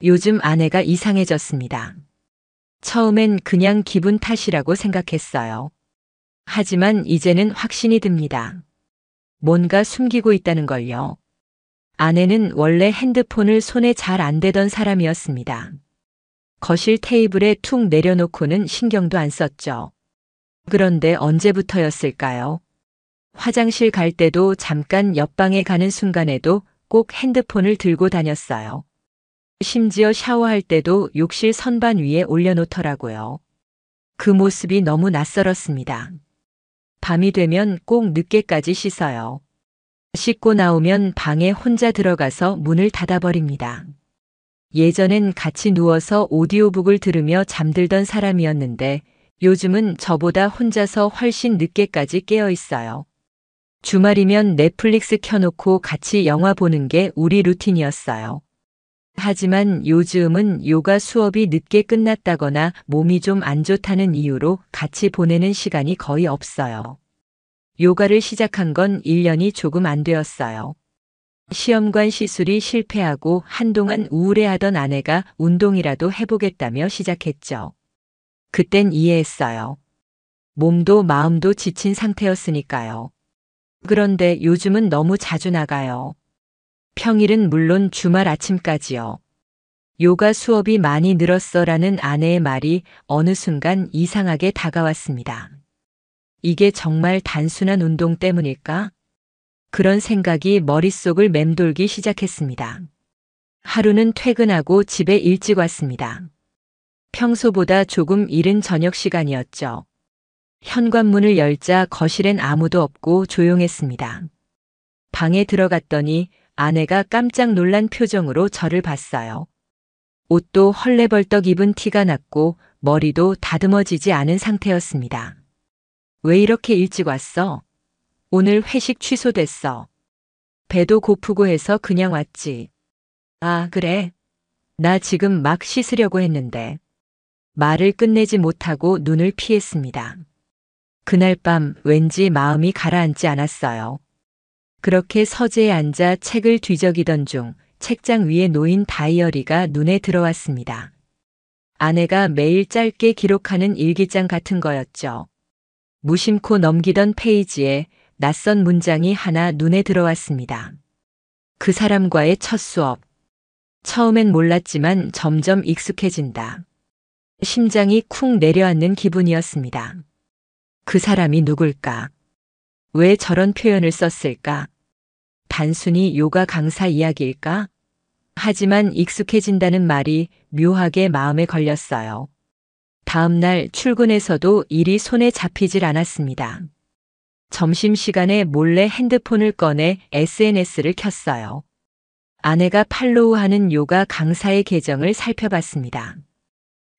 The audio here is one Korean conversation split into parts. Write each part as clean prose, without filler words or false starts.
요즘 아내가 이상해졌습니다. 처음엔 그냥 기분 탓이라고 생각했어요. 하지만 이제는 확신이 듭니다. 뭔가 숨기고 있다는 걸요. 아내는 원래 핸드폰을 손에 잘 안 대던 사람이었습니다. 거실 테이블에 툭 내려놓고는 신경도 안 썼죠. 그런데 언제부터였을까요? 화장실 갈 때도 잠깐 옆방에 가는 순간에도 꼭 핸드폰을 들고 다녔어요. 심지어 샤워할 때도 욕실 선반 위에 올려놓더라고요. 그 모습이 너무 낯설었습니다. 밤이 되면 꼭 늦게까지 씻어요. 씻고 나오면 방에 혼자 들어가서 문을 닫아버립니다. 예전엔 같이 누워서 오디오북을 들으며 잠들던 사람이었는데 요즘은 저보다 혼자서 훨씬 늦게까지 깨어 있어요. 주말이면 넷플릭스 켜놓고 같이 영화 보는 게 우리 루틴이었어요. 하지만 요즘은 요가 수업이 늦게 끝났다거나 몸이 좀 안 좋다는 이유로 같이 보내는 시간이 거의 없어요. 요가를 시작한 건 1년이 조금 안 되었어요. 시험관 시술이 실패하고 한동안 우울해하던 아내가 운동이라도 해보겠다며 시작했죠. 그땐 이해했어요. 몸도 마음도 지친 상태였으니까요. 그런데 요즘은 너무 자주 나가요. 평일은 물론 주말 아침까지요. 요가 수업이 많이 늘었어라는 아내의 말이 어느 순간 이상하게 다가왔습니다. 이게 정말 단순한 운동 때문일까? 그런 생각이 머릿속을 맴돌기 시작했습니다. 하루는 퇴근하고 집에 일찍 왔습니다. 평소보다 조금 이른 저녁 시간이었죠. 현관문을 열자 거실엔 아무도 없고 조용했습니다. 방에 들어갔더니 아내가 깜짝 놀란 표정으로 저를 봤어요. 옷도 헐레벌떡 입은 티가 났고 머리도 다듬어지지 않은 상태였습니다. 왜 이렇게 일찍 왔어? 오늘 회식 취소됐어. 배도 고프고 해서 그냥 왔지. 아, 그래? 나 지금 막 씻으려고 했는데. 말을 끝내지 못하고 눈을 피했습니다. 그날 밤 왠지 마음이 가라앉지 않았어요. 그렇게 서재에 앉아 책을 뒤적이던 중 책장 위에 놓인 다이어리가 눈에 들어왔습니다. 아내가 매일 짧게 기록하는 일기장 같은 거였죠. 무심코 넘기던 페이지에 낯선 문장이 하나 눈에 들어왔습니다. 그 사람과의 첫 수업. 처음엔 몰랐지만 점점 익숙해진다. 심장이 쿵 내려앉는 기분이었습니다. 그 사람이 누굴까? 왜 저런 표현을 썼을까? 단순히 요가 강사 이야기일까? 하지만 익숙해진다는 말이 묘하게 마음에 걸렸어요. 다음 날 출근해서도 일이 손에 잡히질 않았습니다. 점심시간에 몰래 핸드폰을 꺼내 SNS를 켰어요. 아내가 팔로우하는 요가 강사의 계정을 살펴봤습니다.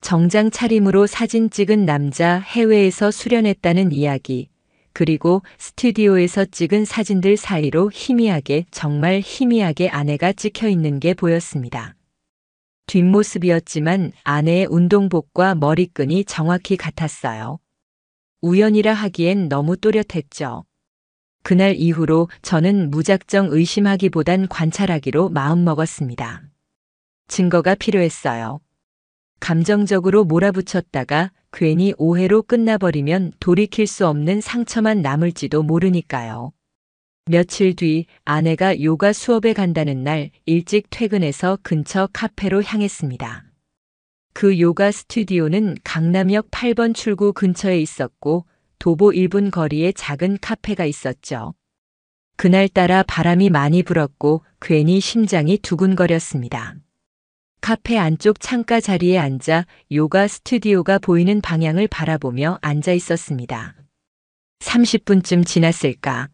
정장 차림으로 사진 찍은 남자 해외에서 수련했다는 이야기, 그리고 스튜디오에서 찍은 사진들 사이로 희미하게, 정말 희미하게 아내가 찍혀 있는 게 보였습니다. 뒷모습이었지만 아내의 운동복과 머리끈이 정확히 같았어요. 우연이라 하기엔 너무 또렷했죠. 그날 이후로 저는 무작정 의심하기보단 관찰하기로 마음먹었습니다. 증거가 필요했어요. 감정적으로 몰아붙였다가 괜히 오해로 끝나버리면 돌이킬 수 없는 상처만 남을지도 모르니까요. 며칠 뒤 아내가 요가 수업에 간다는 날 일찍 퇴근해서 근처 카페로 향했습니다. 그 요가 스튜디오는 강남역 8번 출구 근처에 있었고 도보 1분 거리에 작은 카페가 있었죠. 그날따라 바람이 많이 불었고 괜히 심장이 두근거렸습니다. 카페 안쪽 창가 자리에 앉아 요가 스튜디오가 보이는 방향을 바라보며 앉아 있었습니다. 30분쯤 지났을까?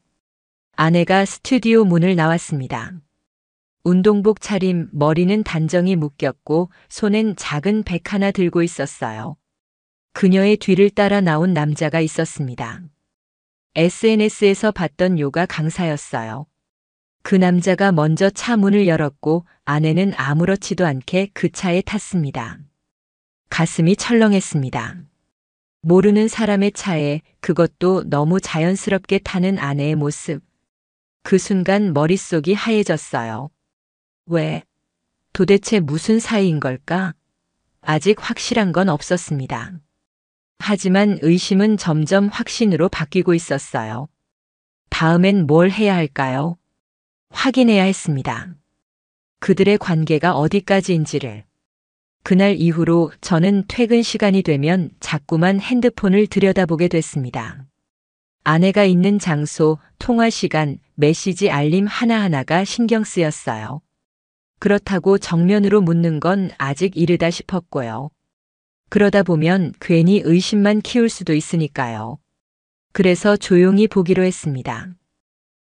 아내가 스튜디오 문을 나왔습니다. 운동복 차림, 머리는 단정히 묶였고 손엔 작은 백 하나 들고 있었어요. 그녀의 뒤를 따라 나온 남자가 있었습니다. SNS에서 봤던 요가 강사였어요. 그 남자가 먼저 차 문을 열었고 아내는 아무렇지도 않게 그 차에 탔습니다. 가슴이 철렁했습니다. 모르는 사람의 차에, 그것도 너무 자연스럽게 타는 아내의 모습. 그 순간 머릿속이 하얘졌어요. 왜? 도대체 무슨 사이인 걸까? 아직 확실한 건 없었습니다. 하지만 의심은 점점 확신으로 바뀌고 있었어요. 다음엔 뭘 해야 할까요? 확인해야 했습니다. 그들의 관계가 어디까지인지를. 그날 이후로 저는 퇴근 시간이 되면 자꾸만 핸드폰을 들여다보게 됐습니다. 아내가 있는 장소, 통화 시간, 메시지 알림 하나하나가 신경 쓰였어요. 그렇다고 정면으로 묻는 건 아직 이르다 싶었고요. 그러다 보면 괜히 의심만 키울 수도 있으니까요. 그래서 조용히 보기로 했습니다.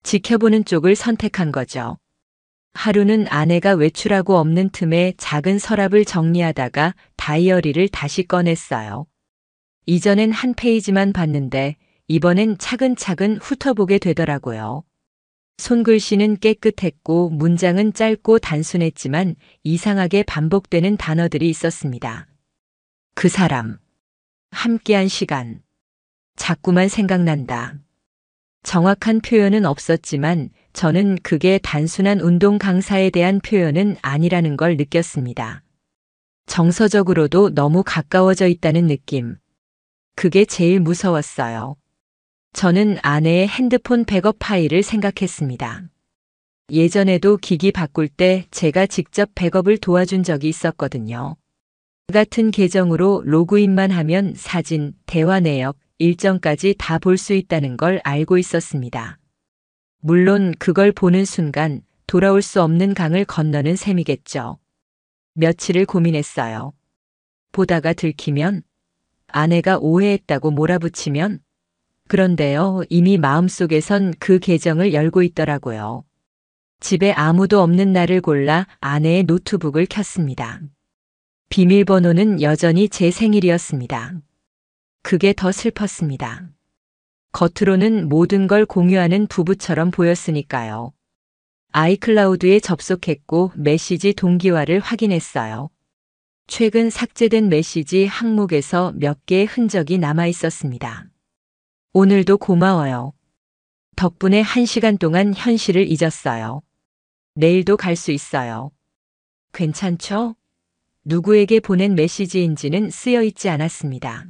지켜보는 쪽을 선택한 거죠. 하루는 아내가 외출하고 없는 틈에 작은 서랍을 정리하다가 다이어리를 다시 꺼냈어요. 이전엔 한 페이지만 봤는데 이번엔 차근차근 훑어보게 되더라고요. 손글씨는 깨끗했고 문장은 짧고 단순했지만 이상하게 반복되는 단어들이 있었습니다. 그 사람, 함께한 시간, 자꾸만 생각난다. 정확한 표현은 없었지만 저는 그게 단순한 운동 강사에 대한 표현은 아니라는 걸 느꼈습니다. 정서적으로도 너무 가까워져 있다는 느낌. 그게 제일 무서웠어요. 저는 아내의 핸드폰 백업 파일을 생각했습니다. 예전에도 기기 바꿀 때 제가 직접 백업을 도와준 적이 있었거든요. 같은 계정으로 로그인만 하면 사진, 대화 내역, 일정까지 다 볼 수 있다는 걸 알고 있었습니다. 물론 그걸 보는 순간 돌아올 수 없는 강을 건너는 셈이겠죠. 며칠을 고민했어요. 보다가 들키면? 아내가 오해했다고 몰아붙이면? 그런데요, 이미 마음속에선 그 계정을 열고 있더라고요. 집에 아무도 없는 날을 골라 아내의 노트북을 켰습니다. 비밀번호는 여전히 제 생일이었습니다. 그게 더 슬펐습니다. 겉으로는 모든 걸 공유하는 부부처럼 보였으니까요. 아이클라우드에 접속했고 메시지 동기화를 확인했어요. 최근 삭제된 메시지 항목에서 몇 개의 흔적이 남아 있었습니다. 오늘도 고마워요. 덕분에 1시간 동안 현실을 잊었어요. 내일도 갈 수 있어요. 괜찮죠? 누구에게 보낸 메시지인지는 쓰여 있지 않았습니다.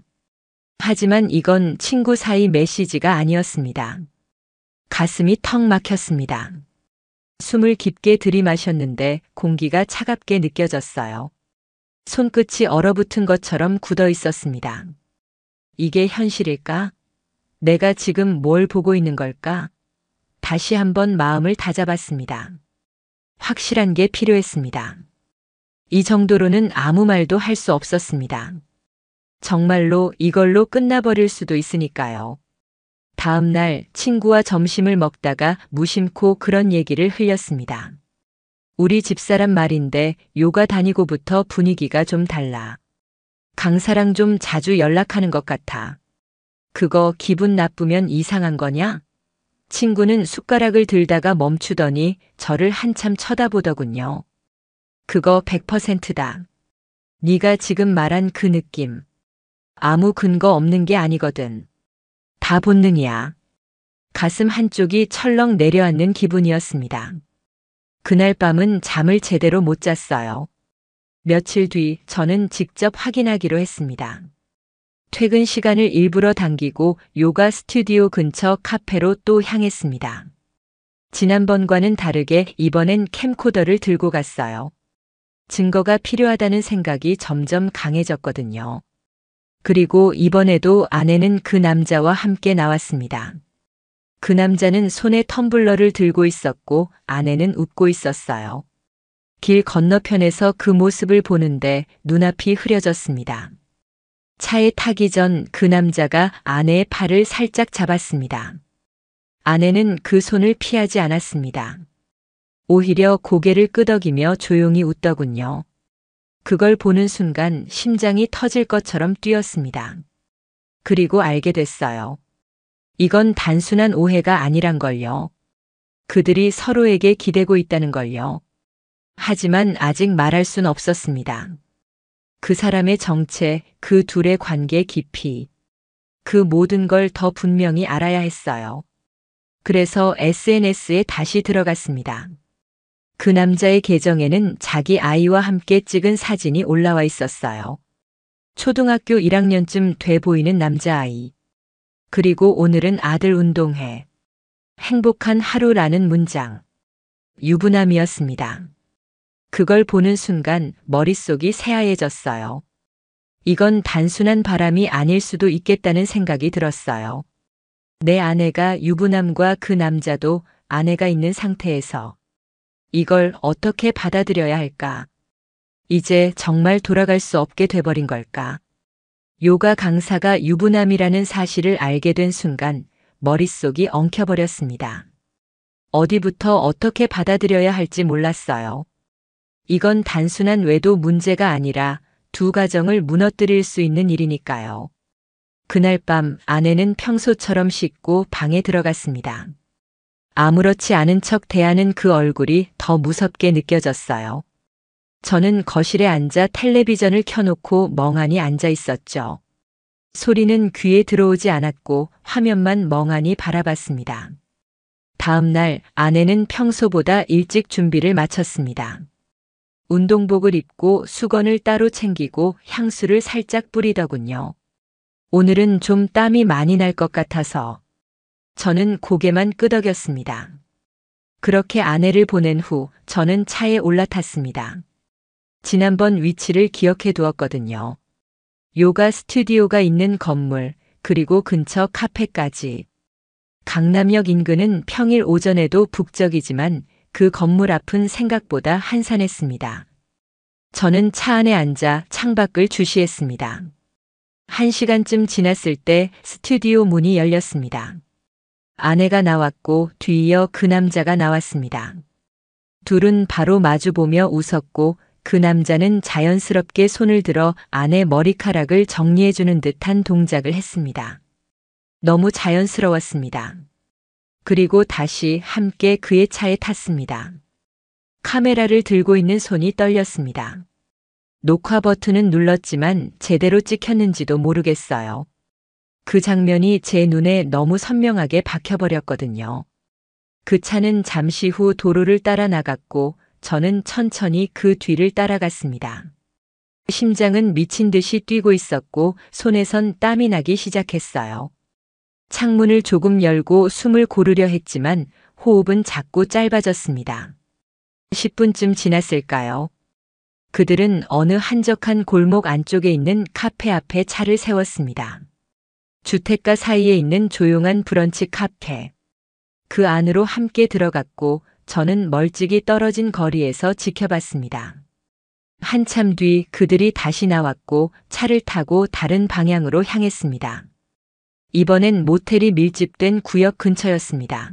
하지만 이건 친구 사이 메시지가 아니었습니다. 가슴이 턱 막혔습니다. 숨을 깊게 들이마셨는데 공기가 차갑게 느껴졌어요. 손끝이 얼어붙은 것처럼 굳어 있었습니다. 이게 현실일까? 내가 지금 뭘 보고 있는 걸까? 다시 한번 마음을 다잡았습니다. 확실한 게 필요했습니다. 이 정도로는 아무 말도 할 수 없었습니다. 정말로 이걸로 끝나버릴 수도 있으니까요. 다음 날 친구와 점심을 먹다가 무심코 그런 얘기를 흘렸습니다. 우리 집사람 말인데 요가 다니고부터 분위기가 좀 달라. 강사랑 좀 자주 연락하는 것 같아. 그거 기분 나쁘면 이상한 거냐? 친구는 숟가락을 들다가 멈추더니 저를 한참 쳐다보더군요. 그거 100%다. 네가 지금 말한 그 느낌. 아무 근거 없는 게 아니거든. 다 본능이야. 가슴 한쪽이 철렁 내려앉는 기분이었습니다. 그날 밤은 잠을 제대로 못 잤어요. 며칠 뒤 저는 직접 확인하기로 했습니다. 퇴근 시간을 일부러 당기고 요가 스튜디오 근처 카페로 또 향했습니다. 지난번과는 다르게 이번엔 캠코더를 들고 갔어요. 증거가 필요하다는 생각이 점점 강해졌거든요. 그리고 이번에도 아내는 그 남자와 함께 나왔습니다. 그 남자는 손에 텀블러를 들고 있었고 아내는 웃고 있었어요. 길 건너편에서 그 모습을 보는데 눈앞이 흐려졌습니다. 차에 타기 전 그 남자가 아내의 팔을 살짝 잡았습니다. 아내는 그 손을 피하지 않았습니다. 오히려 고개를 끄덕이며 조용히 웃더군요. 그걸 보는 순간 심장이 터질 것처럼 뛰었습니다. 그리고 알게 됐어요. 이건 단순한 오해가 아니란 걸요. 그들이 서로에게 기대고 있다는 걸요. 하지만 아직 말할 순 없었습니다. 그 사람의 정체, 그 둘의 관계 깊이, 그 모든 걸 더 분명히 알아야 했어요. 그래서 SNS에 다시 들어갔습니다. 그 남자의 계정에는 자기 아이와 함께 찍은 사진이 올라와 있었어요. 초등학교 1학년쯤 돼 보이는 남자아이. 그리고 오늘은 아들 운동회. 행복한 하루라는 문장. 유부남이었습니다. 그걸 보는 순간 머릿속이 새하얘졌어요. 이건 단순한 바람이 아닐 수도 있겠다는 생각이 들었어요. 내 아내가 유부남과 그 남자도 아내가 있는 상태에서 이걸 어떻게 받아들여야 할까? 이제 정말 돌아갈 수 없게 돼버린 걸까? 요가 강사가 유부남이라는 사실을 알게 된 순간 머릿속이 엉켜버렸습니다. 어디부터 어떻게 받아들여야 할지 몰랐어요. 이건 단순한 외도 문제가 아니라 두 가정을 무너뜨릴 수 있는 일이니까요. 그날 밤 아내는 평소처럼 씻고 방에 들어갔습니다. 아무렇지 않은 척 대하는 그 얼굴이 더 무섭게 느껴졌어요. 저는 거실에 앉아 텔레비전을 켜놓고 멍하니 앉아 있었죠. 소리는 귀에 들어오지 않았고 화면만 멍하니 바라봤습니다. 다음 날 아내는 평소보다 일찍 준비를 마쳤습니다. 운동복을 입고 수건을 따로 챙기고 향수를 살짝 뿌리더군요. 오늘은 좀 땀이 많이 날 것 같아서 저는 고개만 끄덕였습니다. 그렇게 아내를 보낸 후 저는 차에 올라탔습니다. 지난번 위치를 기억해 두었거든요. 요가 스튜디오가 있는 건물, 그리고 근처 카페까지. 강남역 인근은 평일 오전에도 북적이지만 그 건물 앞은 생각보다 한산했습니다. 저는 차 안에 앉아 창밖을 주시했습니다. 1시간쯤 지났을 때 스튜디오 문이 열렸습니다. 아내가 나왔고 뒤이어 그 남자가 나왔습니다. 둘은 바로 마주보며 웃었고 그 남자는 자연스럽게 손을 들어 아내 머리카락을 정리해주는 듯한 동작을 했습니다. 너무 자연스러웠습니다. 그리고 다시 함께 그의 차에 탔습니다. 카메라를 들고 있는 손이 떨렸습니다. 녹화 버튼은 눌렀지만 제대로 찍혔는지도 모르겠어요. 그 장면이 제 눈에 너무 선명하게 박혀버렸거든요. 그 차는 잠시 후 도로를 따라 나갔고 저는 천천히 그 뒤를 따라갔습니다. 심장은 미친 듯이 뛰고 있었고 손에선 땀이 나기 시작했어요. 창문을 조금 열고 숨을 고르려 했지만 호흡은 자꾸 짧아졌습니다. 10분쯤 지났을까요? 그들은 어느 한적한 골목 안쪽에 있는 카페 앞에 차를 세웠습니다. 주택가 사이에 있는 조용한 브런치 카페. 그 안으로 함께 들어갔고 저는 멀찍이 떨어진 거리에서 지켜봤습니다. 한참 뒤 그들이 다시 나왔고 차를 타고 다른 방향으로 향했습니다. 이번엔 모텔이 밀집된 구역 근처였습니다.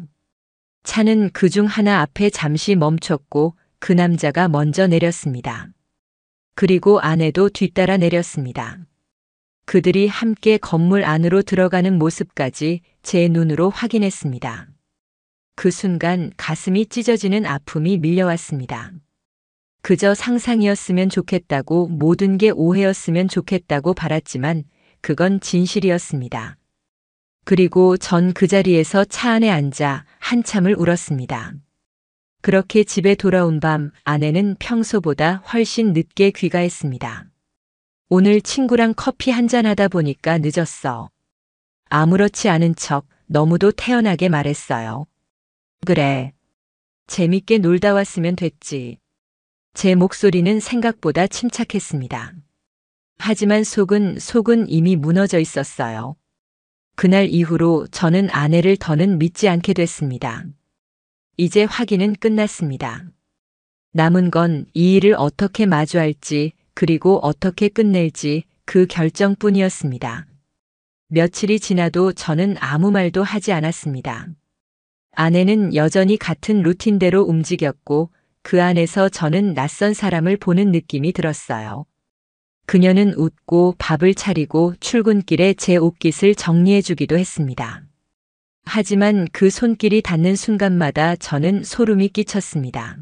차는 그중 하나 앞에 잠시 멈췄고 그 남자가 먼저 내렸습니다. 그리고 아내도 뒤따라 내렸습니다. 그들이 함께 건물 안으로 들어가는 모습까지 제 눈으로 확인했습니다. 그 순간 가슴이 찢어지는 아픔이 밀려왔습니다. 그저 상상이었으면 좋겠다고 모든 게 오해였으면 좋겠다고 바랐지만 그건 진실이었습니다. 그리고 전 그 자리에서 차 안에 앉아 한참을 울었습니다. 그렇게 집에 돌아온 밤 아내는 평소보다 훨씬 늦게 귀가했습니다. 오늘 친구랑 커피 한잔 하다 보니까 늦었어. 아무렇지 않은 척 너무도 태연하게 말했어요. 그래. 재밌게 놀다 왔으면 됐지. 제 목소리는 생각보다 침착했습니다. 하지만 속은 이미 무너져 있었어요. 그날 이후로 저는 아내를 더는 믿지 않게 됐습니다. 이제 확인은 끝났습니다. 남은 건 이 일을 어떻게 마주할지 그리고 어떻게 끝낼지 그 결정뿐이었습니다. 며칠이 지나도 저는 아무 말도 하지 않았습니다. 아내는 여전히 같은 루틴대로 움직였고 그 안에서 저는 낯선 사람을 보는 느낌이 들었어요. 그녀는 웃고 밥을 차리고 출근길에 제 옷깃을 정리해주기도 했습니다. 하지만 그 손길이 닿는 순간마다 저는 소름이 끼쳤습니다.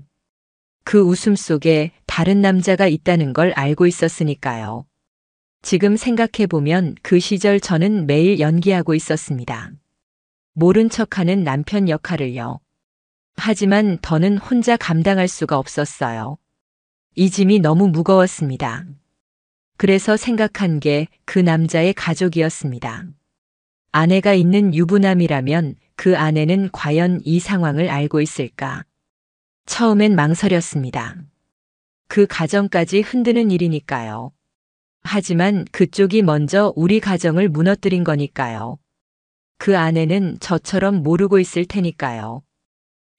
그 웃음 속에 다른 남자가 있다는 걸 알고 있었으니까요. 지금 생각해보면 그 시절 저는 매일 연기하고 있었습니다. 모른 척하는 남편 역할을요. 하지만 더는 혼자 감당할 수가 없었어요. 이 짐이 너무 무거웠습니다. 그래서 생각한 게 그 남자의 가족이었습니다. 아내가 있는 유부남이라면 그 아내는 과연 이 상황을 알고 있을까? 처음엔 망설였습니다. 그 가정까지 흔드는 일이니까요. 하지만 그쪽이 먼저 우리 가정을 무너뜨린 거니까요. 그 아내는 저처럼 모르고 있을 테니까요.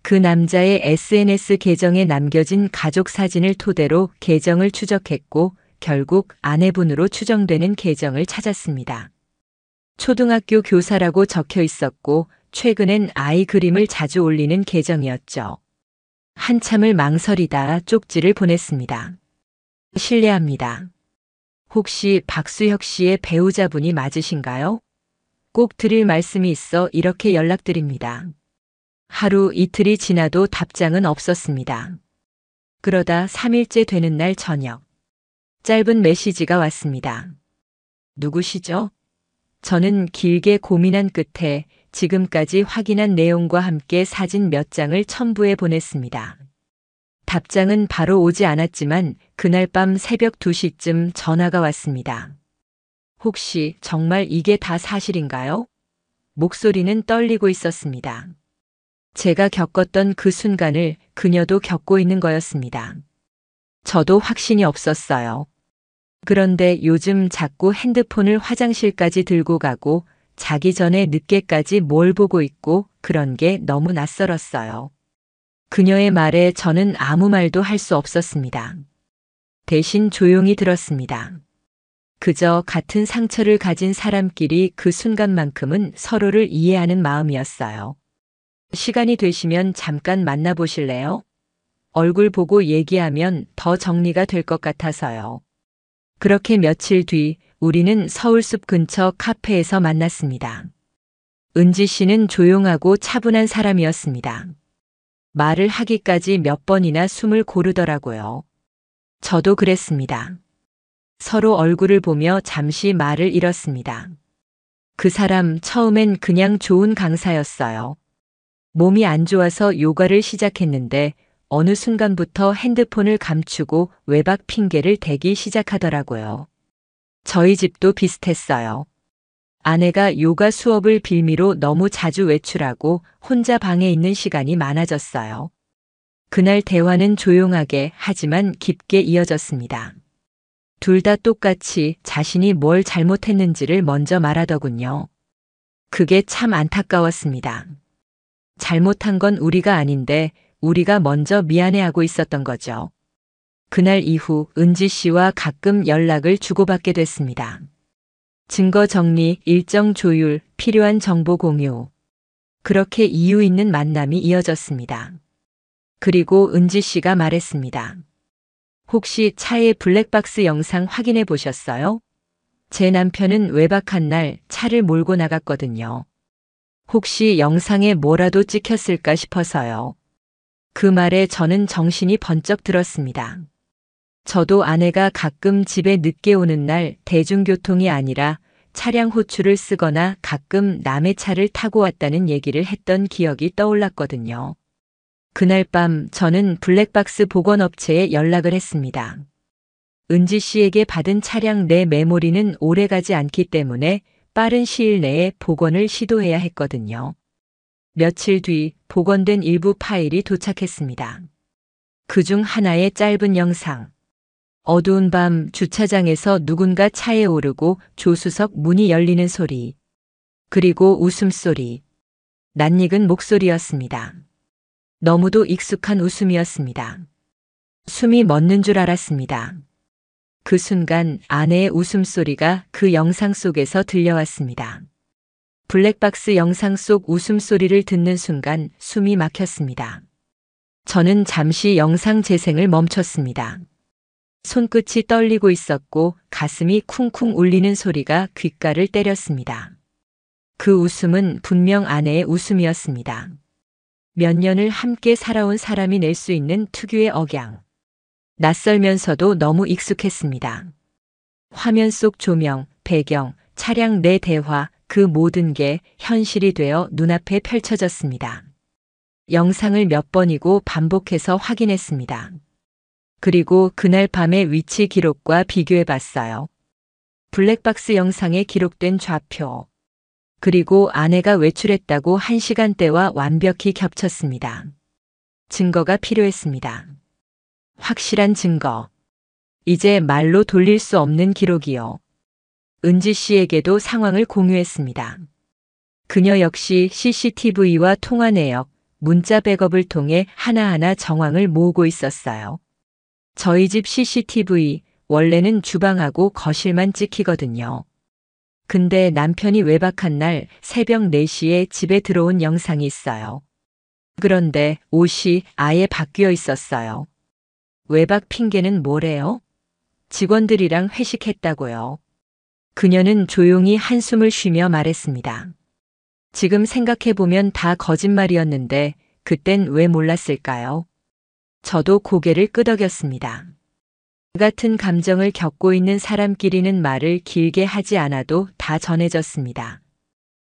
그 남자의 SNS 계정에 남겨진 가족 사진을 토대로 계정을 추적했고 결국 아내분으로 추정되는 계정을 찾았습니다. 초등학교 교사라고 적혀 있었고 최근엔 아이 그림을 자주 올리는 계정이었죠. 한참을 망설이다 쪽지를 보냈습니다. 실례합니다. 혹시 박수혁 씨의 배우자분이 맞으신가요? 꼭 드릴 말씀이 있어 이렇게 연락드립니다. 하루 이틀이 지나도 답장은 없었습니다. 그러다 3일째 되는 날 저녁, 짧은 메시지가 왔습니다. 누구시죠? 저는 길게 고민한 끝에 지금까지 확인한 내용과 함께 사진 몇 장을 첨부해 보냈습니다. 답장은 바로 오지 않았지만 그날 밤 새벽 2시쯤 전화가 왔습니다. 혹시 정말 이게 다 사실인가요? 목소리는 떨리고 있었습니다. 제가 겪었던 그 순간을 그녀도 겪고 있는 거였습니다. 저도 확신이 없었어요. 그런데 요즘 자꾸 핸드폰을 화장실까지 들고 가고 자기 전에 늦게까지 뭘 보고 있고 그런 게 너무 낯설었어요. 그녀의 말에 저는 아무 말도 할 수 없었습니다. 대신 조용히 들었습니다. 그저 같은 상처를 가진 사람끼리 그 순간만큼은 서로를 이해하는 마음이었어요. 시간이 되시면 잠깐 만나보실래요? 얼굴 보고 얘기하면 더 정리가 될 것 같아서요. 그렇게 며칠 뒤 우리는 서울숲 근처 카페에서 만났습니다. 은지 씨는 조용하고 차분한 사람이었습니다. 말을 하기까지 몇 번이나 숨을 고르더라고요. 저도 그랬습니다. 서로 얼굴을 보며 잠시 말을 잃었습니다. 그 사람 처음엔 그냥 좋은 강사였어요. 몸이 안 좋아서 요가를 시작했는데 어느 순간부터 핸드폰을 감추고 외박 핑계를 대기 시작하더라고요. 저희 집도 비슷했어요. 아내가 요가 수업을 빌미로 너무 자주 외출하고 혼자 방에 있는 시간이 많아졌어요. 그날 대화는 조용하게 하지만 깊게 이어졌습니다. 둘 다 똑같이 자신이 뭘 잘못했는지를 먼저 말하더군요. 그게 참 안타까웠습니다. 잘못한 건 우리가 아닌데 우리가 먼저 미안해하고 있었던 거죠. 그날 이후 은지 씨와 가끔 연락을 주고받게 됐습니다. 증거 정리, 일정 조율, 필요한 정보 공유. 그렇게 이유 있는 만남이 이어졌습니다. 그리고 은지 씨가 말했습니다. 혹시 차의 블랙박스 영상 확인해 보셨어요? 제 남편은 외박한 날 차를 몰고 나갔거든요. 혹시 영상에 뭐라도 찍혔을까 싶어서요. 그 말에 저는 정신이 번쩍 들었습니다. 저도 아내가 가끔 집에 늦게 오는 날 대중교통이 아니라 차량 호출을 쓰거나 가끔 남의 차를 타고 왔다는 얘기를 했던 기억이 떠올랐거든요. 그날 밤 저는 블랙박스 복원업체에 연락을 했습니다. 은지 씨에게 받은 차량 내 메모리는 오래가지 않기 때문에 빠른 시일 내에 복원을 시도해야 했거든요. 며칠 뒤 복원된 일부 파일이 도착했습니다. 그중 하나의 짧은 영상. 어두운 밤 주차장에서 누군가 차에 오르고 조수석 문이 열리는 소리. 그리고 웃음소리. 낯익은 목소리였습니다. 너무도 익숙한 웃음이었습니다. 숨이 멎는 줄 알았습니다. 그 순간 아내의 웃음소리가 그 영상 속에서 들려왔습니다. 블랙박스 영상 속 웃음소리를 듣는 순간 숨이 막혔습니다. 저는 잠시 영상 재생을 멈췄습니다. 손끝이 떨리고 있었고 가슴이 쿵쿵 울리는 소리가 귓가를 때렸습니다. 그 웃음은 분명 아내의 웃음이었습니다. 몇 년을 함께 살아온 사람이 낼 수 있는 특유의 억양. 낯설면서도 너무 익숙했습니다. 화면 속 조명, 배경, 차량 내 대화, 그 모든 게 현실이 되어 눈앞에 펼쳐졌습니다. 영상을 몇 번이고 반복해서 확인했습니다. 그리고 그날 밤의 위치 기록과 비교해 봤어요. 블랙박스 영상에 기록된 좌표, 그리고 아내가 외출했다고 한 시간대와 완벽히 겹쳤습니다. 증거가 필요했습니다. 확실한 증거. 이제 말로 돌릴 수 없는 기록이요. 은지 씨에게도 상황을 공유했습니다. 그녀 역시 CCTV와 통화 내역, 문자 백업을 통해 하나하나 정황을 모으고 있었어요. 저희 집 CCTV, 원래는 주방하고 거실만 찍히거든요. 근데 남편이 외박한 날 새벽 4시에 집에 들어온 영상이 있어요. 그런데 옷이 아예 바뀌어 있었어요. 외박 핑계는 뭐래요? 직원들이랑 회식했다고요. 그녀는 조용히 한숨을 쉬며 말했습니다. 지금 생각해보면 다 거짓말이었는데 그땐 왜 몰랐을까요? 저도 고개를 끄덕였습니다. 같은 감정을 겪고 있는 사람끼리는 말을 길게 하지 않아도 다 전해졌습니다.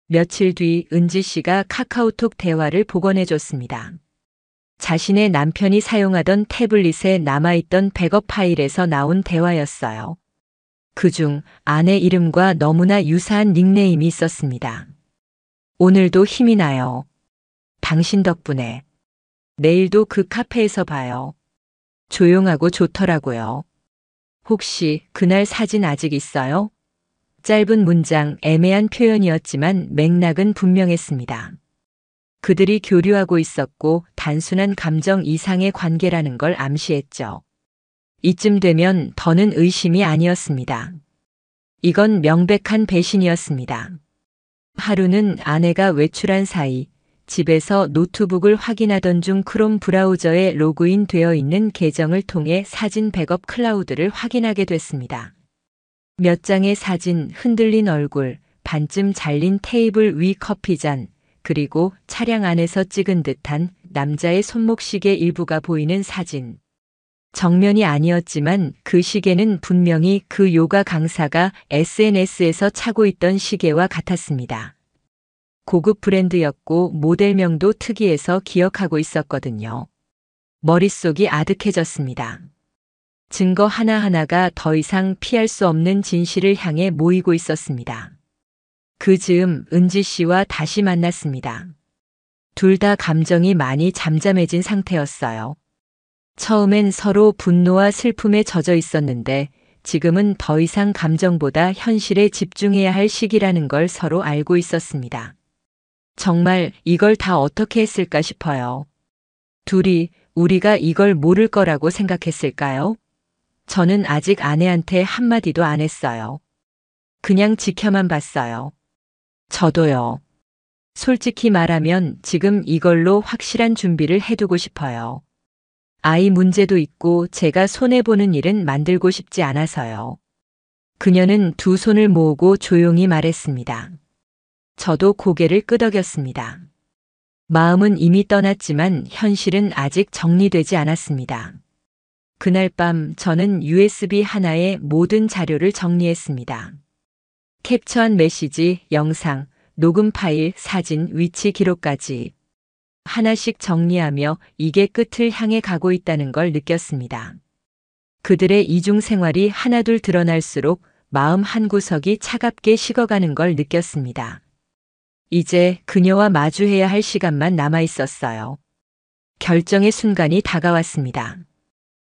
며칠 뒤 은지 씨가 카카오톡 대화를 복원해줬습니다. 자신의 남편이 사용하던 태블릿에 남아있던 백업 파일에서 나온 대화였어요. 그중 아내 이름과 너무나 유사한 닉네임이 있었습니다. 오늘도 힘이 나요. 당신 덕분에. 내일도 그 카페에서 봐요. 조용하고 좋더라고요. 혹시 그날 사진 아직 있어요? 짧은 문장, 애매한 표현이었지만 맥락은 분명했습니다. 그들이 교류하고 있었고 단순한 감정 이상의 관계라는 걸 암시했죠. 이쯤 되면 더는 의심이 아니었습니다. 이건 명백한 배신이었습니다. 하루는 아내가 외출한 사이 집에서 노트북을 확인하던 중 크롬 브라우저에 로그인 되어 있는 계정을 통해 사진 백업 클라우드를 확인하게 됐습니다. 몇 장의 사진, 흔들린 얼굴, 반쯤 잘린 테이블 위 커피잔, 그리고 차량 안에서 찍은 듯한 남자의 손목시계 일부가 보이는 사진. 정면이 아니었지만 그 시계는 분명히 그 요가 강사가 SNS에서 차고 있던 시계와 같았습니다. 고급 브랜드였고 모델명도 특이해서 기억하고 있었거든요. 머릿속이 아득해졌습니다. 증거 하나하나가 더 이상 피할 수 없는 진실을 향해 모이고 있었습니다. 그 즈음 은지 씨와 다시 만났습니다. 둘 다 감정이 많이 잠잠해진 상태였어요. 처음엔 서로 분노와 슬픔에 젖어 있었는데 지금은 더 이상 감정보다 현실에 집중해야 할 시기라는 걸 서로 알고 있었습니다. 정말 이걸 다 어떻게 했을까 싶어요. 둘이 우리가 이걸 모를 거라고 생각했을까요? 저는 아직 아내한테 한마디도 안 했어요. 그냥 지켜만 봤어요. 저도요. 솔직히 말하면 지금 이걸로 확실한 준비를 해두고 싶어요. 아이 문제도 있고 제가 손해보는 일은 만들고 싶지 않아서요. 그녀는 두 손을 모으고 조용히 말했습니다. 저도 고개를 끄덕였습니다. 마음은 이미 떠났지만 현실은 아직 정리되지 않았습니다. 그날 밤 저는 USB 하나에 모든 자료를 정리했습니다. 캡처한 메시지, 영상, 녹음 파일, 사진, 위치 기록까지 하나씩 정리하며 이게 끝을 향해 가고 있다는 걸 느꼈습니다. 그들의 이중 생활이 하나둘 드러날수록 마음 한구석이 차갑게 식어가는 걸 느꼈습니다. 이제 그녀와 마주해야 할 시간만 남아 있었어요. 결정의 순간이 다가왔습니다.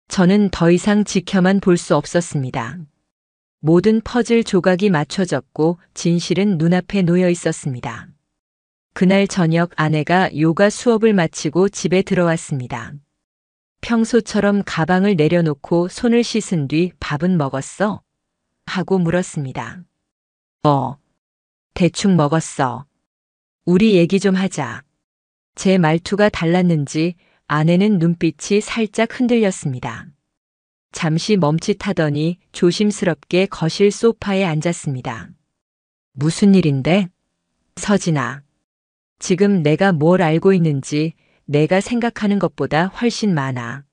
저는 더 이상 지켜만 볼 수 없었습니다. 모든 퍼즐 조각이 맞춰졌고 진실은 눈앞에 놓여 있었습니다. 그날 저녁 아내가 요가 수업을 마치고 집에 들어왔습니다. 평소처럼 가방을 내려놓고 손을 씻은 뒤 밥은 먹었어? 하고 물었습니다. 대충 먹었어. 우리 얘기 좀 하자. 제 말투가 달랐는지 아내는 눈빛이 살짝 흔들렸습니다. 잠시 멈칫하더니 조심스럽게 거실 소파에 앉았습니다. 무슨 일인데? 서진아. 지금 내가 뭘 알고 있는지 내가 생각하는 것보다 훨씬 많아.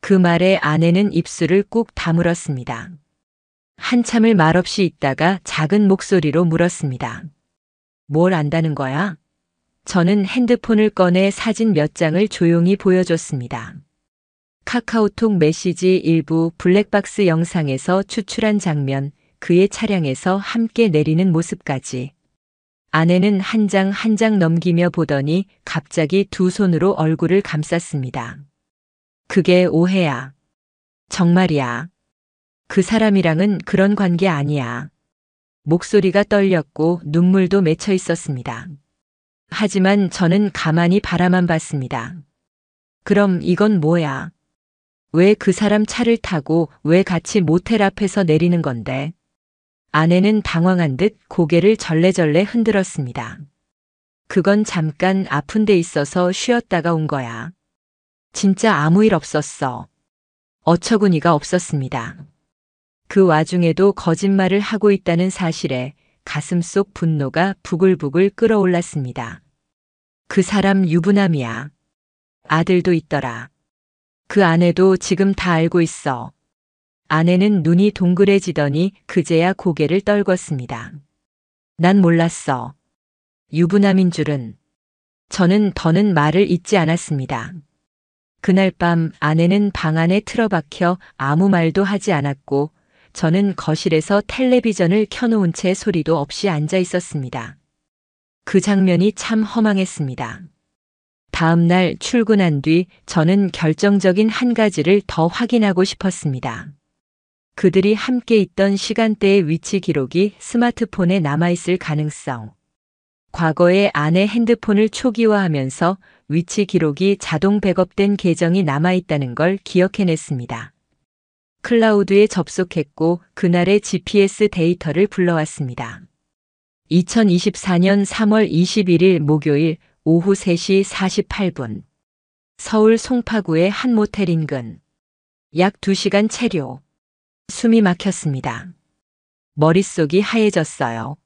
그 말에 아내는 입술을 꾹 다물었습니다. 한참을 말없이 있다가 작은 목소리로 물었습니다. 뭘 안다는 거야? 저는 핸드폰을 꺼내 사진 몇 장을 조용히 보여줬습니다. 카카오톡 메시지 일부 블랙박스 영상에서 추출한 장면, 그의 차량에서 함께 내리는 모습까지. 아내는 한 장 한 장 넘기며 보더니 갑자기 두 손으로 얼굴을 감쌌습니다. 그게 오해야. 정말이야. 그 사람이랑은 그런 관계 아니야. 목소리가 떨렸고 눈물도 맺혀 있었습니다. 하지만 저는 가만히 바라만 봤습니다. 그럼 이건 뭐야? 왜 그 사람 차를 타고 왜 같이 모텔 앞에서 내리는 건데? 아내는 당황한 듯 고개를 절레절레 흔들었습니다. 그건 잠깐 아픈 데 있어서 쉬었다가 온 거야. 진짜 아무 일 없었어. 어처구니가 없었습니다. 그 와중에도 거짓말을 하고 있다는 사실에 가슴속 분노가 부글부글 끓어올랐습니다. 그 사람 유부남이야. 아들도 있더라. 그 아내도 지금 다 알고 있어. 아내는 눈이 동그래지더니 그제야 고개를 떨궜습니다. 난 몰랐어. 유부남인 줄은. 저는 더는 말을 잇지 않았습니다. 그날 밤 아내는 방 안에 틀어박혀 아무 말도 하지 않았고 저는 거실에서 텔레비전을 켜놓은 채 소리도 없이 앉아 있었습니다. 그 장면이 참 허망했습니다. 다음 날 출근한 뒤 저는 결정적인 한 가지를 더 확인하고 싶었습니다. 그들이 함께 있던 시간대의 위치 기록이 스마트폰에 남아있을 가능성. 과거에 아내 핸드폰을 초기화하면서 위치 기록이 자동 백업된 계정이 남아있다는 걸 기억해냈습니다. 클라우드에 접속했고 그날의 GPS 데이터를 불러왔습니다. 2024년 3월 21일 목요일 오후 3시 48분. 서울 송파구의 한 모텔 인근. 약 2시간 체류. 숨이 막혔습니다. 머릿속이 하얘졌어요.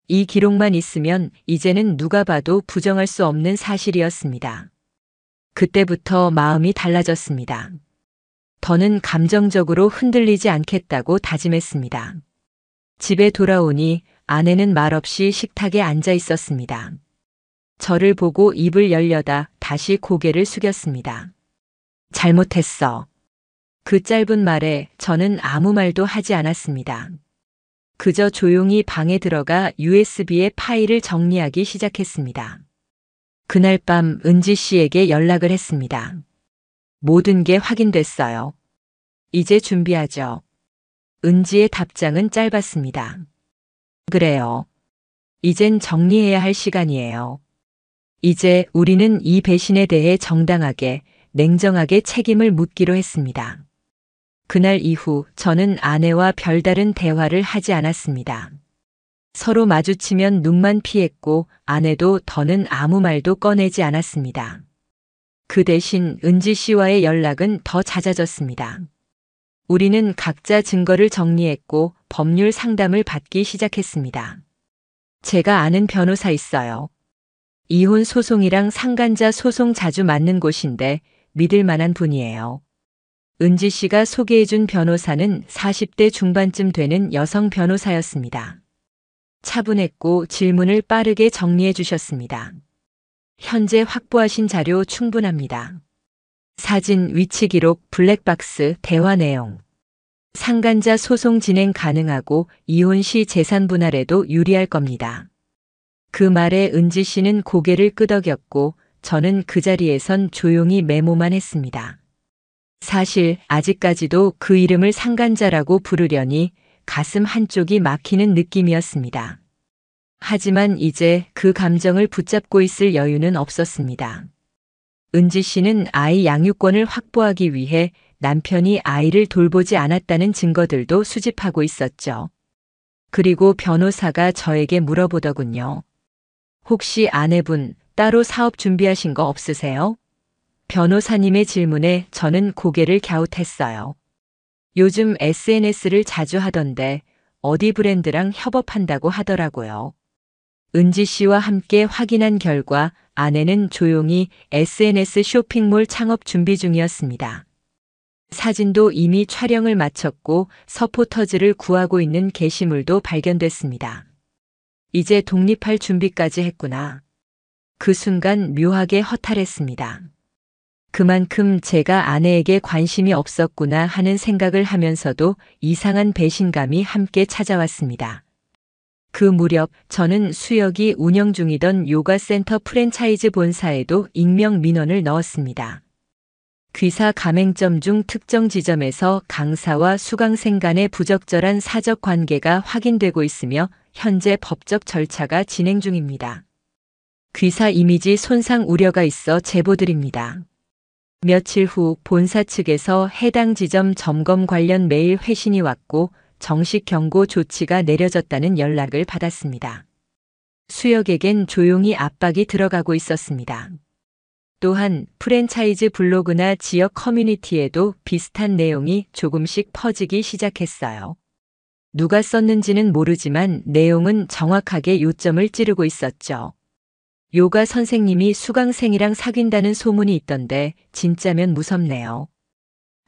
이 기록만 있으면 이제는 누가 봐도 부정할 수 없는 사실이었습니다. 그때부터 마음이 달라졌습니다. 더는 감정적으로 흔들리지 않겠다고 다짐했습니다. 집에 돌아오니 아내는 말없이 식탁에 앉아 있었습니다. 저를 보고 입을 열려다 다시 고개를 숙였습니다. 잘못했어. 그 짧은 말에 저는 아무 말도 하지 않았습니다. 그저 조용히 방에 들어가 USB의 파일을 정리하기 시작했습니다. 그날 밤 은지 씨에게 연락을 했습니다. 모든 게 확인됐어요. 이제 준비하죠. 은지의 답장은 짧았습니다. 그래요. 이젠 정리해야 할 시간이에요. 이제 우리는 이 배신에 대해 정당하게, 냉정하게 책임을 묻기로 했습니다. 그날 이후 저는 아내와 별다른 대화를 하지 않았습니다. 서로 마주치면 눈만 피했고 아내도 더는 아무 말도 꺼내지 않았습니다. 그 대신 은지 씨와의 연락은 더 잦아졌습니다. 우리는 각자 증거를 정리했고 법률 상담을 받기 시작했습니다. 제가 아는 변호사 있어요. 이혼 소송이랑 상간자 소송 자주 맡는 곳인데 믿을 만한 분이에요. 은지 씨가 소개해준 변호사는 40대 중반쯤 되는 여성 변호사였습니다. 차분했고 질문을 빠르게 정리해 주셨습니다. 현재 확보하신 자료 충분합니다. 사진, 위치 기록, 블랙박스, 대화 내용. 상간자 소송 진행 가능하고 이혼 시 재산 분할에도 유리할 겁니다. 그 말에 은지 씨는 고개를 끄덕였고 저는 그 자리에선 조용히 메모만 했습니다. 사실 아직까지도 그 이름을 상간자라고 부르려니 가슴 한쪽이 막히는 느낌이었습니다. 하지만 이제 그 감정을 붙잡고 있을 여유는 없었습니다. 은지 씨는 아이 양육권을 확보하기 위해 남편이 아이를 돌보지 않았다는 증거들도 수집하고 있었죠. 그리고 변호사가 저에게 물어보더군요. 혹시 아내분 따로 사업 준비하신 거 없으세요? 변호사님의 질문에 저는 고개를 갸웃했어요. 요즘 SNS를 자주 하던데 어디 브랜드랑 협업한다고 하더라고요. 은지 씨와 함께 확인한 결과 아내는 조용히 SNS 쇼핑몰 창업 준비 중이었습니다. 사진도 이미 촬영을 마쳤고 서포터즈를 구하고 있는 게시물도 발견됐습니다. 이제 독립할 준비까지 했구나. 그 순간 묘하게 허탈했습니다. 그만큼 제가 아내에게 관심이 없었구나 하는 생각을 하면서도 이상한 배신감이 함께 찾아왔습니다. 그 무렵 저는 수혁이 운영 중이던 요가센터 프랜차이즈 본사에도 익명 민원을 넣었습니다. 귀사 가맹점 중 특정 지점에서 강사와 수강생 간의 부적절한 사적 관계가 확인되고 있으며 현재 법적 절차가 진행 중입니다. 귀사 이미지 손상 우려가 있어 제보드립니다. 며칠 후 본사 측에서 해당 지점 점검 관련 메일 회신이 왔고 정식 경고 조치가 내려졌다는 연락을 받았습니다. 수혁에겐 조용히 압박이 들어가고 있었습니다. 또한 프랜차이즈 블로그나 지역 커뮤니티에도 비슷한 내용이 조금씩 퍼지기 시작했어요. 누가 썼는지는 모르지만 내용은 정확하게 요점을 찌르고 있었죠. 요가 선생님이 수강생이랑 사귄다는 소문이 있던데 진짜면 무섭네요.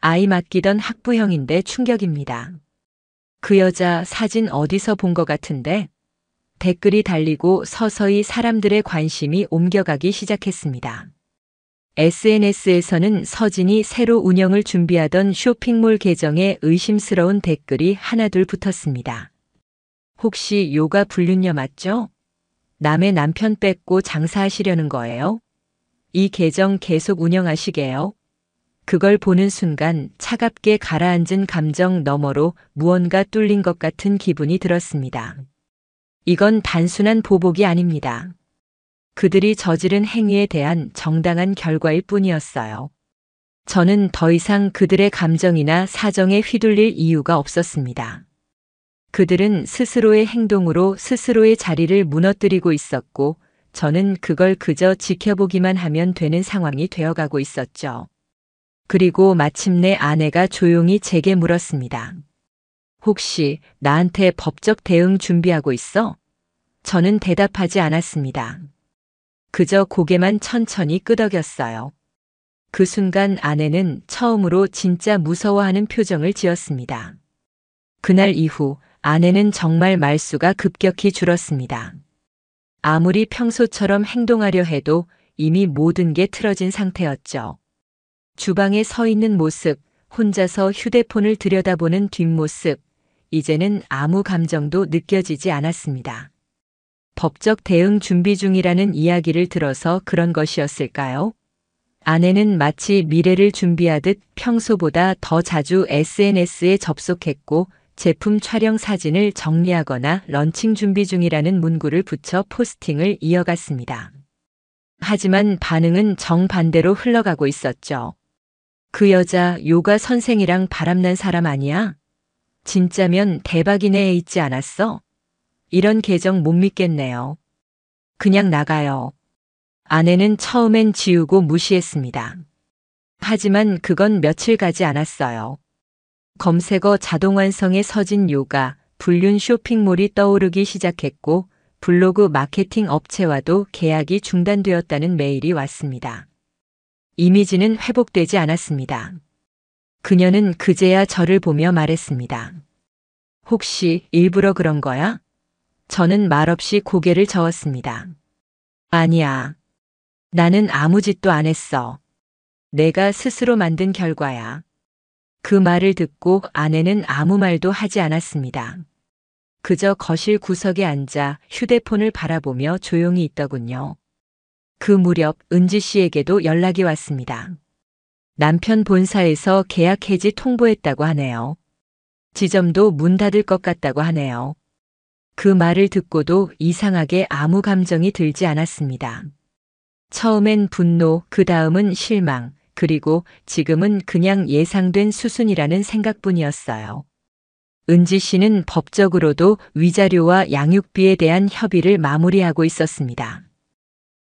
아이 맡기던 학부형인데 충격입니다. 그 여자 사진 어디서 본 것 같은데? 댓글이 달리고 서서히 사람들의 관심이 옮겨가기 시작했습니다. SNS에서는 서진이 새로 운영을 준비하던 쇼핑몰 계정에 의심스러운 댓글이 하나둘 붙었습니다. 혹시 요가 불륜녀 맞죠? 남의 남편 뺏고 장사하시려는 거예요? 이 계정 계속 운영하시게요? 그걸 보는 순간 차갑게 가라앉은 감정 너머로 무언가 뚫린 것 같은 기분이 들었습니다. 이건 단순한 보복이 아닙니다. 그들이 저지른 행위에 대한 정당한 결과일 뿐이었어요. 저는 더 이상 그들의 감정이나 사정에 휘둘릴 이유가 없었습니다. 그들은 스스로의 행동으로 스스로의 자리를 무너뜨리고 있었고 저는 그걸 그저 지켜보기만 하면 되는 상황이 되어가고 있었죠. 그리고 마침내 아내가 조용히 제게 물었습니다. 혹시 나한테 법적 대응 준비하고 있어? 저는 대답하지 않았습니다. 그저 고개만 천천히 끄덕였어요. 그 순간 아내는 처음으로 진짜 무서워하는 표정을 지었습니다. 그날 이후 아내는 정말 말수가 급격히 줄었습니다. 아무리 평소처럼 행동하려 해도 이미 모든 게 틀어진 상태였죠. 주방에 서 있는 모습, 혼자서 휴대폰을 들여다보는 뒷모습, 이제는 아무 감정도 느껴지지 않았습니다. 법적 대응 준비 중이라는 이야기를 들어서 그런 것이었을까요? 아내는 마치 미래를 준비하듯 평소보다 더 자주 SNS에 접속했고 제품 촬영 사진을 정리하거나 런칭 준비 중이라는 문구를 붙여 포스팅을 이어갔습니다. 하지만 반응은 정반대로 흘러가고 있었죠. 그 여자 요가 선생이랑 바람난 사람 아니야? 진짜면 대박이네에 있지 않았어? 이런 계정 못 믿겠네요. 그냥 나가요. 아내는 처음엔 지우고 무시했습니다. 하지만 그건 며칠 가지 않았어요. 검색어 자동 완성의 서진 요가, 불륜 쇼핑몰이 떠오르기 시작했고 블로그 마케팅 업체와도 계약이 중단되었다는 메일이 왔습니다. 이미지는 회복되지 않았습니다. 그녀는 그제야 저를 보며 말했습니다. 혹시 일부러 그런 거야? 저는 말없이 고개를 저었습니다. 아니야. 나는 아무 짓도 안 했어. 내가 스스로 만든 결과야. 그 말을 듣고 아내는 아무 말도 하지 않았습니다. 그저 거실 구석에 앉아 휴대폰을 바라보며 조용히 있더군요. 그 무렵 은지 씨에게도 연락이 왔습니다. 남편 본사에서 계약 해지 통보했다고 하네요. 지점도 문 닫을 것 같다고 하네요. 그 말을 듣고도 이상하게 아무 감정이 들지 않았습니다. 처음엔 분노, 그 다음은 실망, 그리고 지금은 그냥 예상된 수순이라는 생각뿐이었어요. 은지 씨는 법적으로도 위자료와 양육비에 대한 협의를 마무리하고 있었습니다.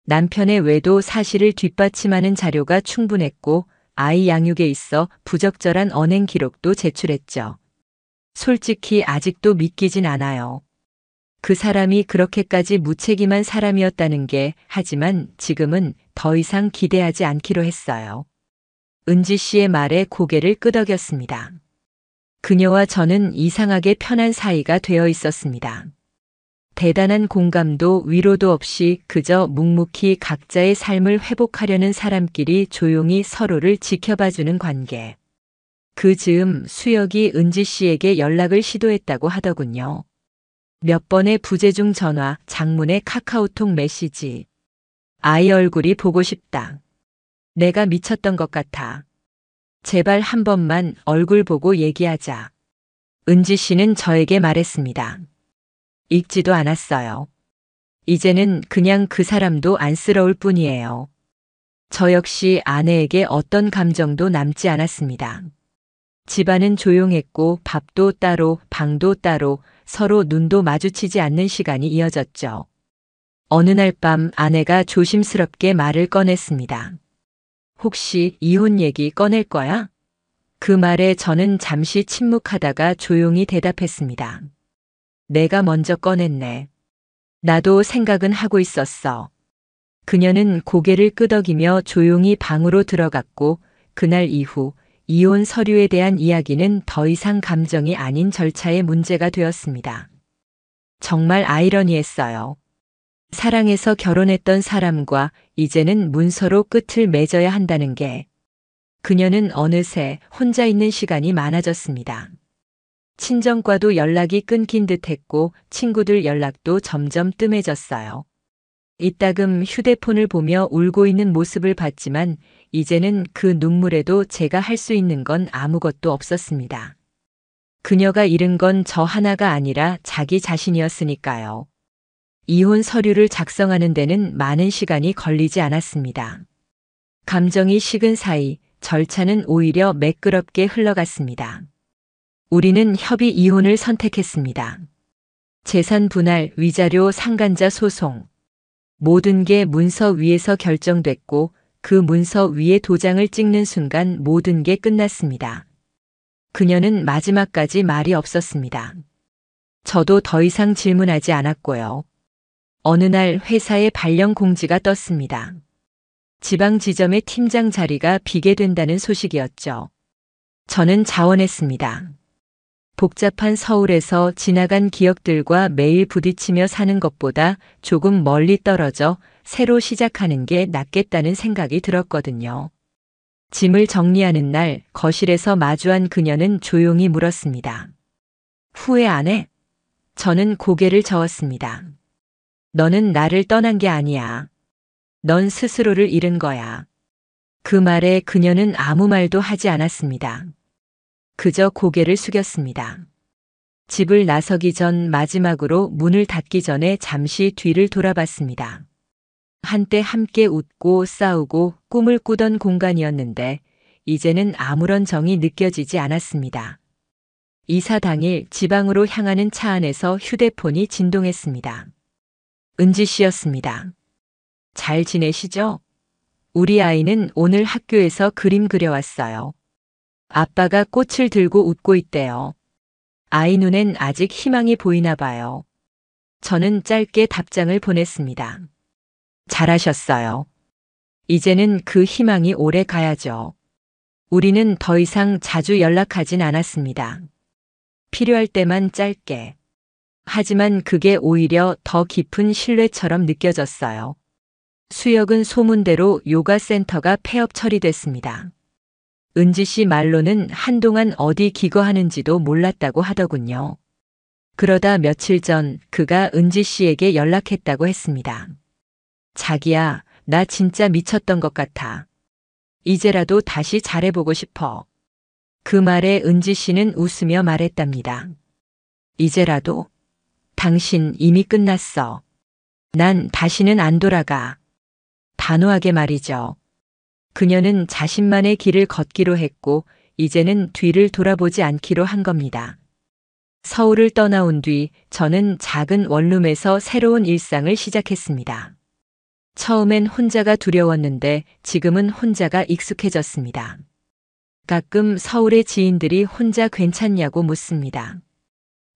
남편의 외도 사실을 뒷받침하는 자료가 충분했고 아이 양육에 있어 부적절한 언행 기록도 제출했죠. 솔직히 아직도 믿기진 않아요. 그 사람이 그렇게까지 무책임한 사람이었다는 게, 하지만 지금은 더 이상 기대하지 않기로 했어요. 은지 씨의 말에 고개를 끄덕였습니다. 그녀와 저는 이상하게 편한 사이가 되어 있었습니다. 대단한 공감도 위로도 없이 그저 묵묵히 각자의 삶을 회복하려는 사람끼리 조용히 서로를 지켜봐주는 관계. 그 즈음 수혁이 은지 씨에게 연락을 시도했다고 하더군요. 몇 번의 부재중 전화, 장문의 카카오톡 메시지. 아이 얼굴이 보고 싶다. 내가 미쳤던 것 같아. 제발 한 번만 얼굴 보고 얘기하자. 은지 씨는 저에게 말했습니다. 읽지도 않았어요. 이제는 그냥 그 사람도 안쓰러울 뿐이에요. 저 역시 아내에게 어떤 감정도 남지 않았습니다. 집안은 조용했고 밥도 따로, 방도 따로, 서로 눈도 마주치지 않는 시간이 이어졌죠. 어느 날 밤 아내가 조심스럽게 말을 꺼냈습니다. 혹시 이혼 얘기 꺼낼 거야? 그 말에 저는 잠시 침묵하다가 조용히 대답했습니다. 내가 먼저 꺼냈네. 나도 생각은 하고 있었어. 그녀는 고개를 끄덕이며 조용히 방으로 들어갔고 그날 이후 이혼 서류에 대한 이야기는 더 이상 감정이 아닌 절차의 문제가 되었습니다. 정말 아이러니했어요. 사랑해서 결혼했던 사람과 이제는 문서로 끝을 맺어야 한다는 게 그녀는 어느새 혼자 있는 시간이 많아졌습니다. 친정과도 연락이 끊긴 듯했고 친구들 연락도 점점 뜸해졌어요. 이따금 휴대폰을 보며 울고 있는 모습을 봤지만 이제는 그 눈물에도 제가 할 수 있는 건 아무것도 없었습니다. 그녀가 잃은 건 저 하나가 아니라 자기 자신이었으니까요. 이혼 서류를 작성하는 데는 많은 시간이 걸리지 않았습니다. 감정이 식은 사이 절차는 오히려 매끄럽게 흘러갔습니다. 우리는 협의 이혼을 선택했습니다. 재산 분할, 위자료, 상간자 소송. 모든 게 문서 위에서 결정됐고 그 문서 위에 도장을 찍는 순간 모든 게 끝났습니다. 그녀는 마지막까지 말이 없었습니다. 저도 더 이상 질문하지 않았고요. 어느 날 회사에 발령 공지가 떴습니다. 지방 지점의 팀장 자리가 비게 된다는 소식이었죠. 저는 자원했습니다. 복잡한 서울에서 지나간 기억들과 매일 부딪히며 사는 것보다 조금 멀리 떨어져 새로 시작하는 게 낫겠다는 생각이 들었거든요. 짐을 정리하는 날 거실에서 마주한 그녀는 조용히 물었습니다. 후회 안 해? 저는 고개를 저었습니다. 너는 나를 떠난 게 아니야. 넌 스스로를 잃은 거야. 그 말에 그녀는 아무 말도 하지 않았습니다. 그저 고개를 숙였습니다. 집을 나서기 전 마지막으로 문을 닫기 전에 잠시 뒤를 돌아봤습니다. 한때 함께 웃고 싸우고 꿈을 꾸던 공간이었는데 이제는 아무런 정이 느껴지지 않았습니다. 이사 당일 지방으로 향하는 차 안에서 휴대폰이 진동했습니다. 은지 씨였습니다. 잘 지내시죠? 우리 아이는 오늘 학교에서 그림 그려왔어요. 아빠가 꽃을 들고 웃고 있대요. 아이 눈엔 아직 희망이 보이나 봐요. 저는 짧게 답장을 보냈습니다. 잘하셨어요. 이제는 그 희망이 오래 가야죠. 우리는 더 이상 자주 연락하진 않았습니다. 필요할 때만 짧게. 하지만 그게 오히려 더 깊은 신뢰처럼 느껴졌어요. 수혁은 소문대로 요가 센터가 폐업 처리됐습니다. 은지 씨 말로는 한동안 어디 기거하는지도 몰랐다고 하더군요. 그러다 며칠 전 그가 은지 씨에게 연락했다고 했습니다. 자기야, 나 진짜 미쳤던 것 같아. 이제라도 다시 잘해보고 싶어. 그 말에 은지 씨는 웃으며 말했답니다. 이제라도? 당신 이미 끝났어. 난 다시는 안 돌아가. 단호하게 말이죠. 그녀는 자신만의 길을 걷기로 했고 이제는 뒤를 돌아보지 않기로 한 겁니다. 서울을 떠나온 뒤 저는 작은 원룸에서 새로운 일상을 시작했습니다. 처음엔 혼자가 두려웠는데 지금은 혼자가 익숙해졌습니다. 가끔 서울의 지인들이 혼자 괜찮냐고 묻습니다.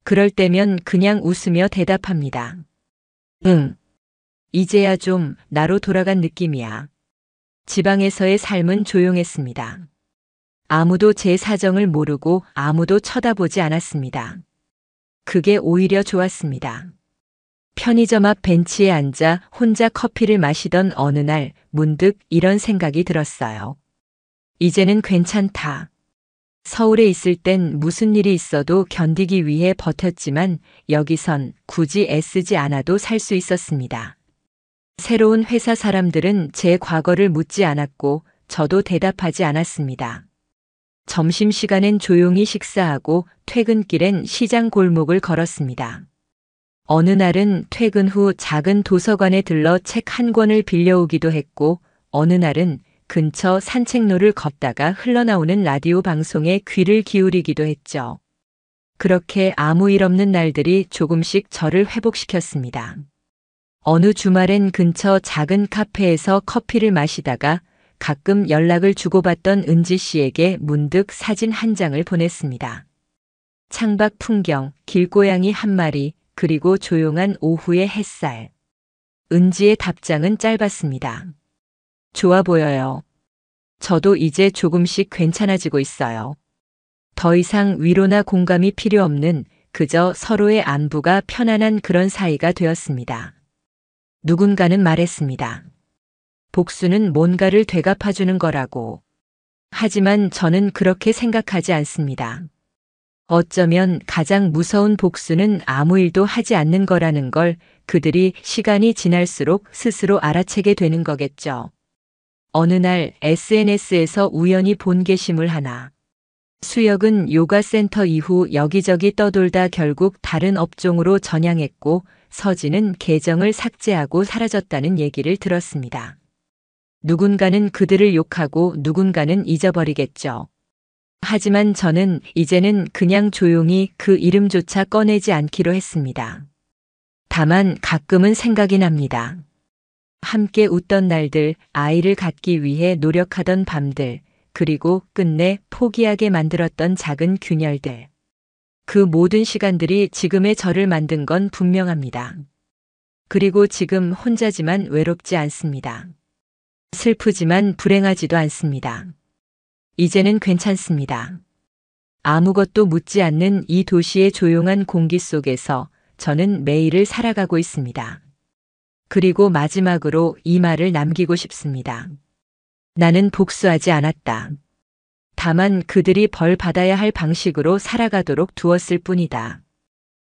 그럴 때면 그냥 웃으며 대답합니다. 응. 이제야 좀 나로 돌아간 느낌이야. 지방에서의 삶은 조용했습니다. 아무도 제 사정을 모르고 아무도 쳐다보지 않았습니다. 그게 오히려 좋았습니다. 편의점 앞 벤치에 앉아 혼자 커피를 마시던 어느 날 문득 이런 생각이 들었어요. 이제는 괜찮다. 서울에 있을 땐 무슨 일이 있어도 견디기 위해 버텼지만 여기선 굳이 애쓰지 않아도 살 수 있었습니다. 새로운 회사 사람들은 제 과거를 묻지 않았고 저도 대답하지 않았습니다. 점심시간엔 조용히 식사하고 퇴근길엔 시장 골목을 걸었습니다. 어느 날은 퇴근 후 작은 도서관에 들러 책 한 권을 빌려오기도 했고 어느 날은 근처 산책로를 걷다가 흘러나오는 라디오 방송에 귀를 기울이기도 했죠. 그렇게 아무 일 없는 날들이 조금씩 저를 회복시켰습니다. 어느 주말엔 근처 작은 카페에서 커피를 마시다가 가끔 연락을 주고받던 은지 씨에게 문득 사진 한 장을 보냈습니다. 창밖 풍경, 길고양이 한 마리, 그리고 조용한 오후의 햇살. 은지의 답장은 짧았습니다. 좋아 보여요. 저도 이제 조금씩 괜찮아지고 있어요. 더 이상 위로나 공감이 필요 없는 그저 서로의 안부가 편안한 그런 사이가 되었습니다. 누군가는 말했습니다. 복수는 뭔가를 되갚아주는 거라고. 하지만 저는 그렇게 생각하지 않습니다. 어쩌면 가장 무서운 복수는 아무 일도 하지 않는 거라는 걸 그들이 시간이 지날수록 스스로 알아채게 되는 거겠죠. 어느 날 SNS에서 우연히 본 게시물 하나. 수혁은 요가 센터 이후 여기저기 떠돌다 결국 다른 업종으로 전향했고 서진은 계정을 삭제하고 사라졌다는 얘기를 들었습니다. 누군가는 그들을 욕하고 누군가는 잊어버리겠죠. 하지만 저는 이제는 그냥 조용히 그 이름조차 꺼내지 않기로 했습니다. 다만 가끔은 생각이 납니다. 함께 웃던 날들, 아이를 갖기 위해 노력하던 밤들, 그리고 끝내 포기하게 만들었던 작은 균열들. 그 모든 시간들이 지금의 저를 만든 건 분명합니다. 그리고 지금 혼자지만 외롭지 않습니다. 슬프지만 불행하지도 않습니다. 이제는 괜찮습니다. 아무것도 묻지 않는 이 도시의 조용한 공기 속에서 저는 매일을 살아가고 있습니다. 그리고 마지막으로 이 말을 남기고 싶습니다. 나는 복수하지 않았다. 다만 그들이 벌 받아야 할 방식으로 살아가도록 두었을 뿐이다.